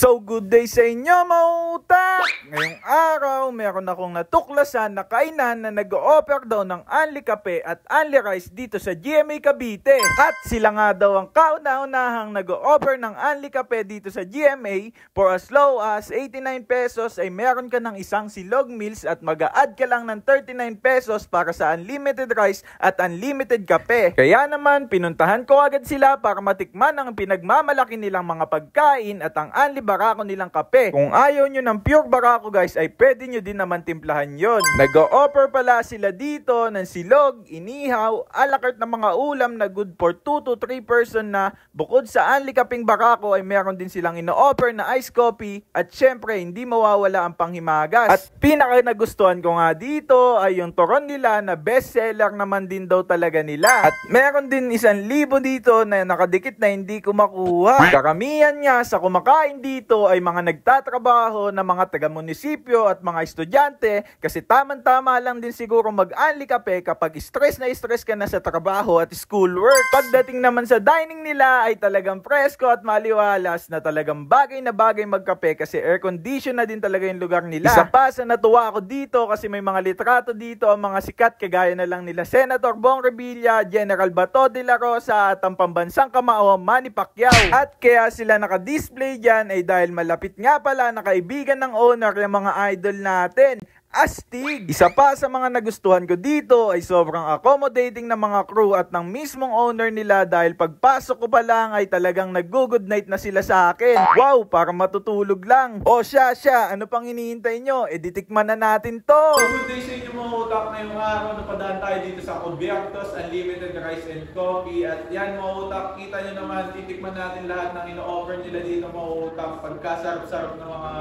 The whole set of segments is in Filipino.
So good day sa inyo mga utak! Ngayong araw, meron akong natuklasan na kainan na nag-o-offer daw ng Unli Kape at Unli Rice dito sa GMA Cavite. At sila nga daw ang kauna-unahang nag-o-offer ng Unli Kape dito sa GMA. For as low as 89 pesos ay meron ka ng isang silog meals at mag-a-add ka lang ng 39 pesos para sa unlimited rice at unlimited kape. Kaya naman, pinuntahan ko agad sila para matikman ang pinagmamalaki nilang mga pagkain at ang Unli Barako nilang kape. Kung ayaw nyo ng pure Barako guys, ay pwede nyo din naman timplahan yon. Nag-o-offer pala sila dito ng silog, inihaw, alakart na mga ulam na good for 2 to 3 person na bukod sa Unli Kapeng Barako ay meron din silang ino-offer na iced coffee at syempre hindi mawawala ang panghimagas. At pinaka nagustuhan ko nga dito ay yung turon nila na best seller naman din daw talaga nila. At meron din 1,000 dito na nakadikit na hindi ko makuha. Karamihan nga sa kumakain dito ay mga nagtatrabaho na mga taga-munisipyo at mga estudyante kasi tamang-tama lang din siguro mag-Unli Kape kapag stress ka na sa trabaho at schoolwork. Pagdating naman sa dining nila ay talagang presko at maliwalas na talagang bagay na bagay magkape kasi air condition na din talaga yung lugar nila. Isa pa sa natuwa ako dito kasi may mga litrato dito ang mga sikat kagaya na lang nila Senator Bong Revilla, General Bato de la Rosa at ang pambansang kamao Manny Pacquiao. At kaya sila naka-display dyan ay dahil malapit nga pala na kaibigan ng owner yung mga idol natin. Astig! Isa pa sa mga nagustuhan ko dito ay sobrang accommodating ng mga crew at ng mismong owner nila dahil pagpasok ko pa lang ay talagang nag-good night na sila sa akin. Wow! Para matutulog lang. O siya, ano pang hinihintay nyo? E ditikman na natin to! So good day sa inyo mga utak. Ngayong araw napadaan tayo dito sa Cubiertos Unlimited Rice and Coffee. At yan mga utak, kita nyo naman, titikman natin lahat ng ino-offer nila dito mga utak. Pagkasarap-sarap ng mga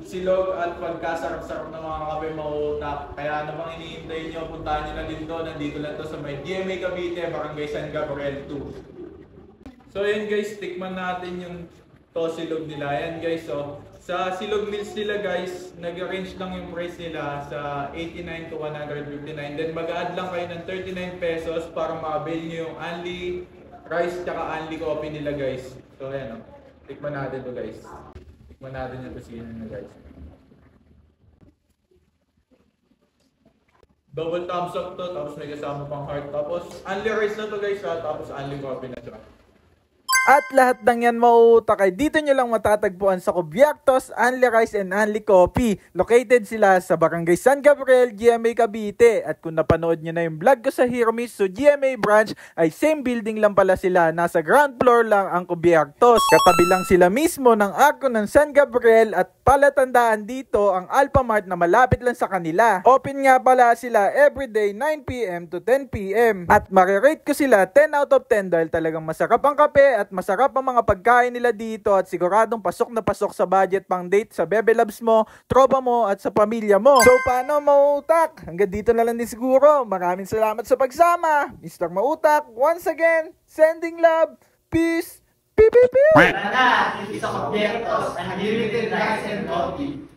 silog at pagkasarap-sarap ng mga kape mga utak. Kaya ano bang hinihintay nyo? Puntahan nyo na dito. Nandito lang to sa may GMA Cavite, Barangay San Gabriel 2. So yan guys, tikman natin yung to silog nila. Yan guys, so sa silog meals nila guys, nag-range lang yung price nila sa 89 to 159. Then mag-add lang kayo ng 39 pesos para ma-avail nyo yung Unli Rice tsaka Unli Coffee nila guys. So yan o, tikman natin to guys. Tikman natin yung kusina nila guys. Double thumbs up to, tapos may kasama pang heart. Tapos Unli Rice na to guys ha, tapos Unli Coffee na siya. At lahat ng yan mauutak ay dito nyo lang matatagpuan sa Cubiertos, Unli Rice and Unli Coffee. Located sila sa Barangay San Gabriel, GMA Cavite. At kung napanood nyo na yung vlog ko sa Hirmis, so GMA branch ay same building lang pala sila. Nasa ground floor lang ang Cubiertos. Katabi lang sila mismo ng arko ng San Gabriel at palatandaan dito ang Alphamart na malapit lang sa kanila. Open nga pala sila everyday 9 PM to 10 PM. At marirate ko sila 10 out of 10 dahil talagang masarap ang kape at masarap ang mga pagkain nila dito at siguradong pasok na pasok sa budget pang date sa Bebe Loves mo, tropa mo at sa pamilya mo. So paano Mautak? Hanggang dito na lang din siguro. Maraming salamat sa pagsama. Mr. Mautak, once again, sending love, peace, pew pew pew! Tara na, dito sa Cubiertos, Unlimited Rice and Coffee.